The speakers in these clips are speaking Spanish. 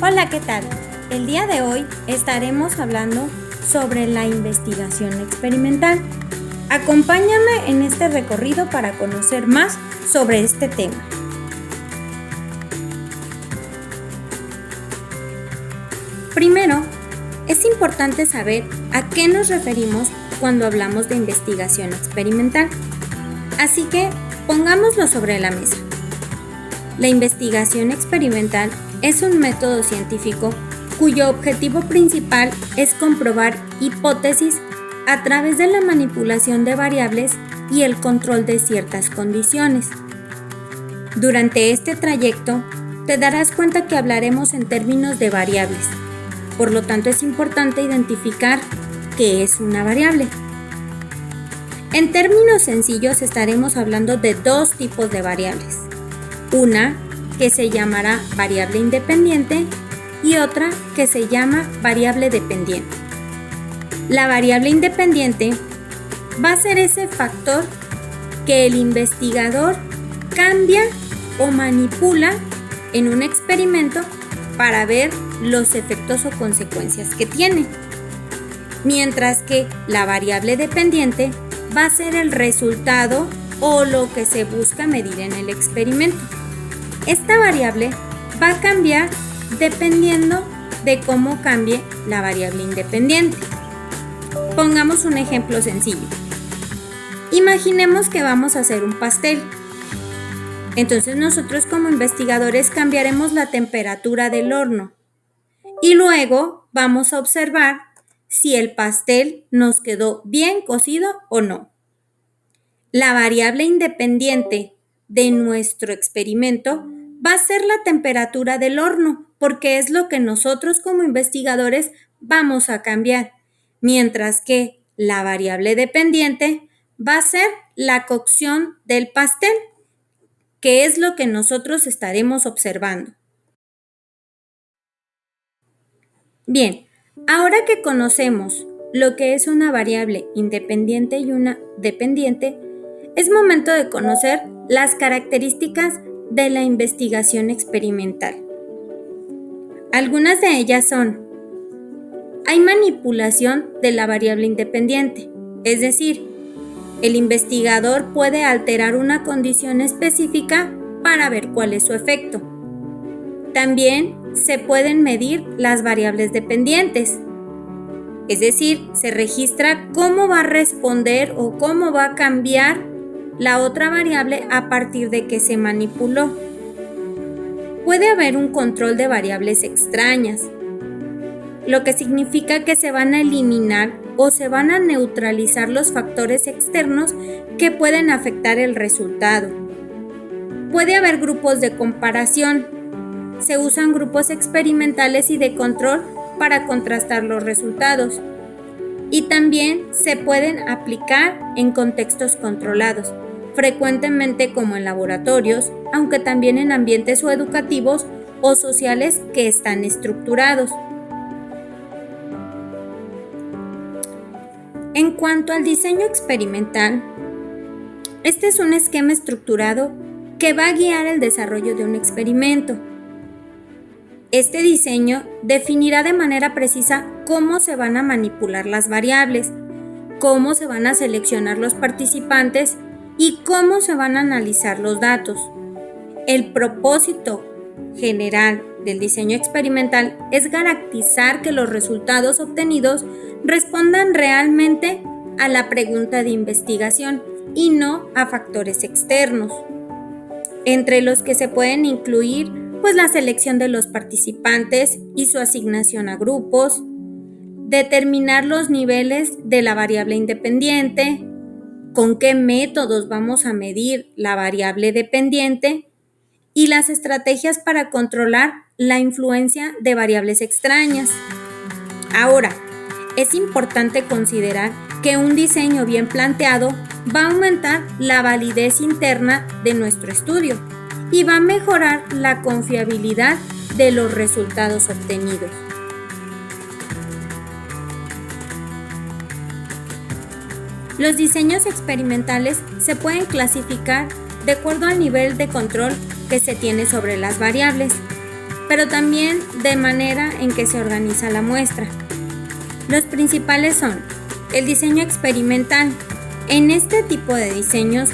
Hola, ¿qué tal? El día de hoy estaremos hablando sobre la investigación experimental. Acompáñame en este recorrido para conocer más sobre este tema. Primero, es importante saber a qué nos referimos cuando hablamos de investigación experimental. Así que pongámoslo sobre la mesa. La investigación experimental es un método científico cuyo objetivo principal es comprobar hipótesis a través de la manipulación de variables y el control de ciertas condiciones. Durante este trayecto, te darás cuenta que hablaremos en términos de variables. Por lo tanto, es importante identificar qué es una variable. En términos sencillos, estaremos hablando de dos tipos de variables. Una que se llamará variable independiente y otra que se llama variable dependiente. La variable independiente va a ser ese factor que el investigador cambia o manipula en un experimento para ver los efectos o consecuencias que tiene. Mientras que la variable dependiente va a ser el resultado o lo que se busca medir en el experimento. Esta variable va a cambiar dependiendo de cómo cambie la variable independiente. Pongamos un ejemplo sencillo. Imaginemos que vamos a hacer un pastel. Entonces nosotros como investigadores cambiaremos la temperatura del horno y luego vamos a observar si el pastel nos quedó bien cocido o no. La variable independiente de nuestro experimento va a ser la temperatura del horno, porque es lo que nosotros como investigadores vamos a cambiar, mientras que la variable dependiente va a ser la cocción del pastel, que es lo que nosotros estaremos observando. Bien, ahora que conocemos lo que es una variable independiente y una dependiente, es momento de conocer las características de la investigación experimental. Algunas de ellas son: hay manipulación de la variable independiente, es decir, el investigador puede alterar una condición específica para ver cuál es su efecto. También se pueden medir las variables dependientes, es decir, se registra cómo va a responder o cómo va a cambiar la otra variable a partir de que se manipuló. Puede haber un control de variables extrañas, lo que significa que se van a eliminar o se van a neutralizar los factores externos que pueden afectar el resultado. Puede haber grupos de comparación. Se usan grupos experimentales y de control para contrastar los resultados. Y también se pueden aplicar en contextos controlados, frecuentemente como en laboratorios, aunque también en ambientes o educativos o sociales que están estructurados. En cuanto al diseño experimental, este es un esquema estructurado que va a guiar el desarrollo de un experimento. Este diseño definirá de manera precisa cómo se van a manipular las variables, cómo se van a seleccionar los participantes y cómo se van a analizar los datos. El propósito general del diseño experimental es garantizar que los resultados obtenidos respondan realmente a la pregunta de investigación y no a factores externos, entre los que se pueden incluir la selección de los participantes y su asignación a grupos, determinar los niveles de la variable independiente, con qué métodos vamos a medir la variable dependiente y las estrategias para controlar la influencia de variables extrañas. Ahora, es importante considerar que un diseño bien planteado va a aumentar la validez interna de nuestro estudio y va a mejorar la confiabilidad de los resultados obtenidos. Los diseños experimentales se pueden clasificar de acuerdo al nivel de control que se tiene sobre las variables. pero también de manera en que se organiza la muestra. Los principales son el diseño experimental. En este tipo de diseños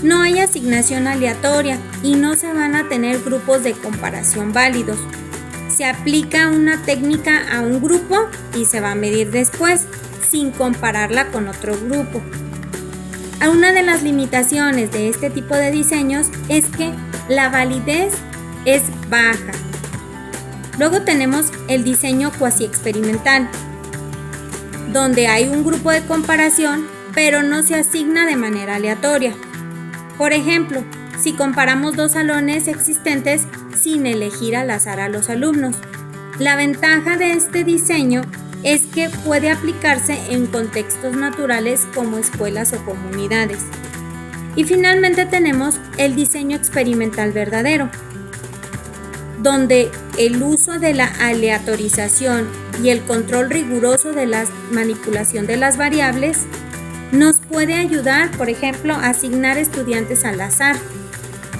no hay asignación aleatoria y no se van a tener grupos de comparación válidos. Se aplica una técnica a un grupo y se va a medir después, sin compararla con otro grupo. Una de las limitaciones de este tipo de diseños es que la validez es baja. Luego tenemos el diseño cuasi experimental, donde hay un grupo de comparación, pero no se asigna de manera aleatoria. Por ejemplo, si comparamos dos salones existentes sin elegir al azar a los alumnos. La ventaja de este diseño es que puede aplicarse en contextos naturales como escuelas o comunidades. Y finalmente tenemos el diseño experimental verdadero, donde el uso de la aleatorización y el control riguroso de la manipulación de las variables nos puede ayudar, por ejemplo, a asignar estudiantes al azar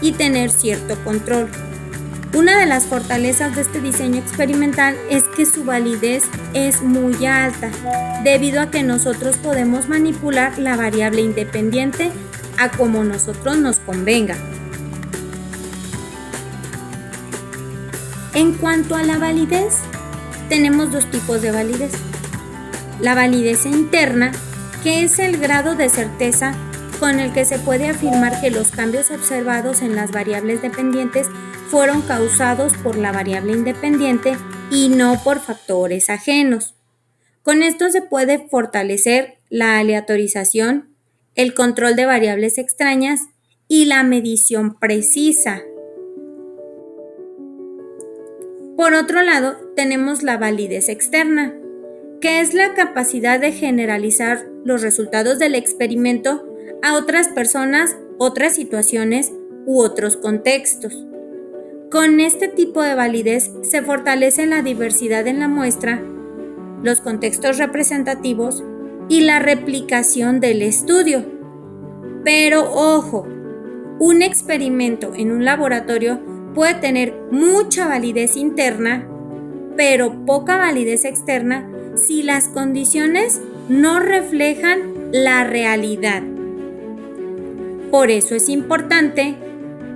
y tener cierto control. Una de las fortalezas de este diseño experimental es que su validez es muy alta, debido a que nosotros podemos manipular la variable independiente a como nosotros nos convenga. En cuanto a la validez, tenemos dos tipos de validez. La validez interna, que es el grado de certeza con el que se puede afirmar que los cambios observados en las variables dependientes fueron causados por la variable independiente y no por factores ajenos. Con esto se puede fortalecer la aleatorización, el control de variables extrañas y la medición precisa. Por otro lado, tenemos la validez externa, que es la capacidad de generalizar los resultados del experimento a otras personas, otras situaciones u otros contextos. Con este tipo de validez se fortalece la diversidad en la muestra, los contextos representativos y la replicación del estudio. Pero ojo, un experimento en un laboratorio puede tener mucha validez interna, pero poca validez externa si las condiciones no reflejan la realidad. Por eso es importante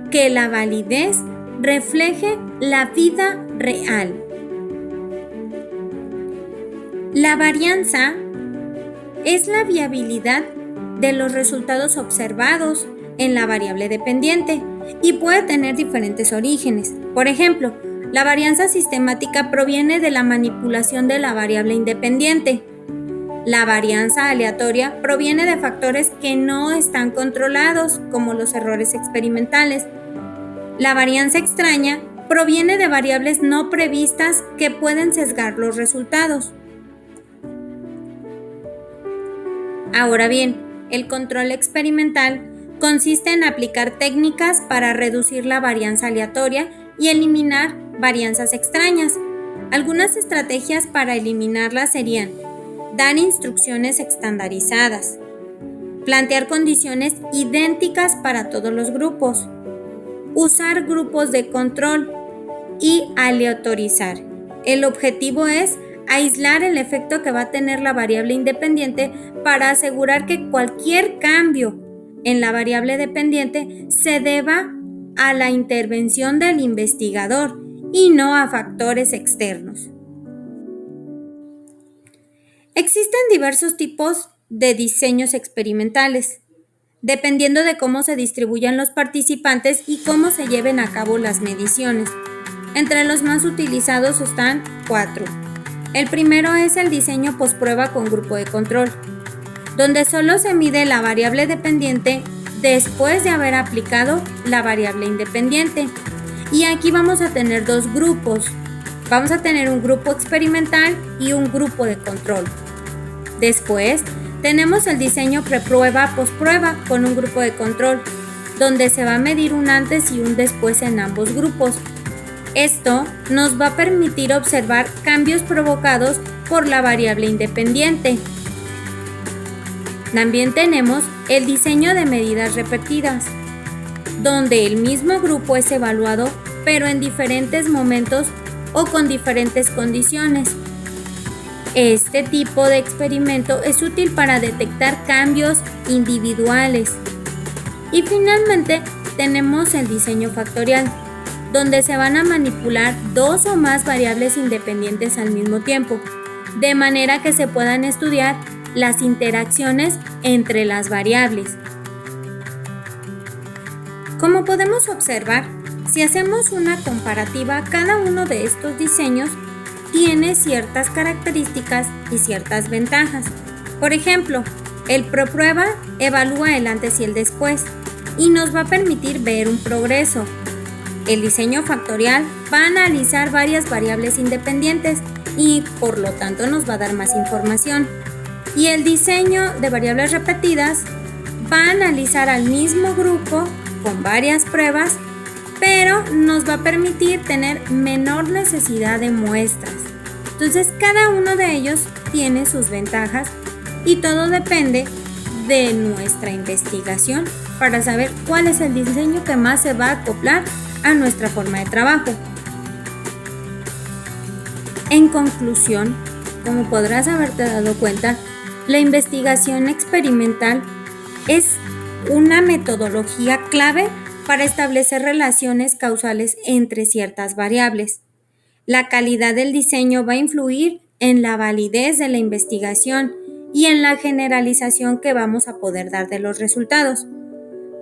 que la validez refleje la vida real. La varianza es la viabilidad de los resultados observados en la variable dependiente y puede tener diferentes orígenes. Por ejemplo, la varianza sistemática proviene de la manipulación de la variable independiente. La varianza aleatoria proviene de factores que no están controlados, como los errores experimentales. La varianza extraña proviene de variables no previstas que pueden sesgar los resultados. Ahora bien, el control experimental consiste en aplicar técnicas para reducir la varianza aleatoria y eliminar varianzas extrañas. Algunas estrategias para eliminarlas serían dar instrucciones estandarizadas, plantear condiciones idénticas para todos los grupos, usar grupos de control y aleatorizar. El objetivo es aislar el efecto que va a tener la variable independiente para asegurar que cualquier cambio en la variable dependiente se deba a la intervención del investigador y no a factores externos. Existen diversos tipos de diseños experimentales, dependiendo de cómo se distribuyan los participantes y cómo se lleven a cabo las mediciones. Entre los más utilizados están 4. El primero es el diseño postprueba con grupo de control, donde solo se mide la variable dependiente después de haber aplicado la variable independiente. Y aquí vamos a tener dos grupos. Vamos a tener un grupo experimental y un grupo de control. Después tenemos el diseño preprueba-postprueba con un grupo de control, donde se va a medir un antes y un después en ambos grupos. Esto nos va a permitir observar cambios provocados por la variable independiente. También tenemos el diseño de medidas repetidas, donde el mismo grupo es evaluado, pero en diferentes momentos o con diferentes condiciones. Este tipo de experimento es útil para detectar cambios individuales. Y finalmente tenemos el diseño factorial, donde se van a manipular dos o más variables independientes al mismo tiempo, de manera que se puedan estudiar las interacciones entre las variables. Como podemos observar, si hacemos una comparativa, cada uno de estos diseños tiene ciertas características y ciertas ventajas. Por ejemplo, el ProPrueba evalúa el antes y el después y nos va a permitir ver un progreso. El diseño factorial va a analizar varias variables independientes y por lo tanto nos va a dar más información. Y el diseño de variables repetidas va a analizar al mismo grupo con varias pruebas, pero nos va a permitir tener menor necesidad de muestras. Entonces cada uno de ellos tiene sus ventajas y todo depende de nuestra investigación para saber cuál es el diseño que más se va a acoplar a nuestra forma de trabajo. En conclusión, como podrás haberte dado cuenta, la investigación experimental es una metodología clave para establecer relaciones causales entre ciertas variables. La calidad del diseño va a influir en la validez de la investigación y en la generalización que vamos a poder dar de los resultados.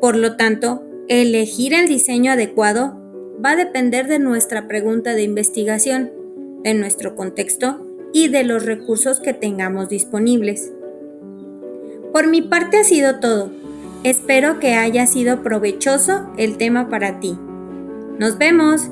Por lo tanto, elegir el diseño adecuado va a depender de nuestra pregunta de investigación, de nuestro contexto y de los recursos que tengamos disponibles. Por mi parte ha sido todo. Espero que haya sido provechoso el tema para ti. ¡Nos vemos!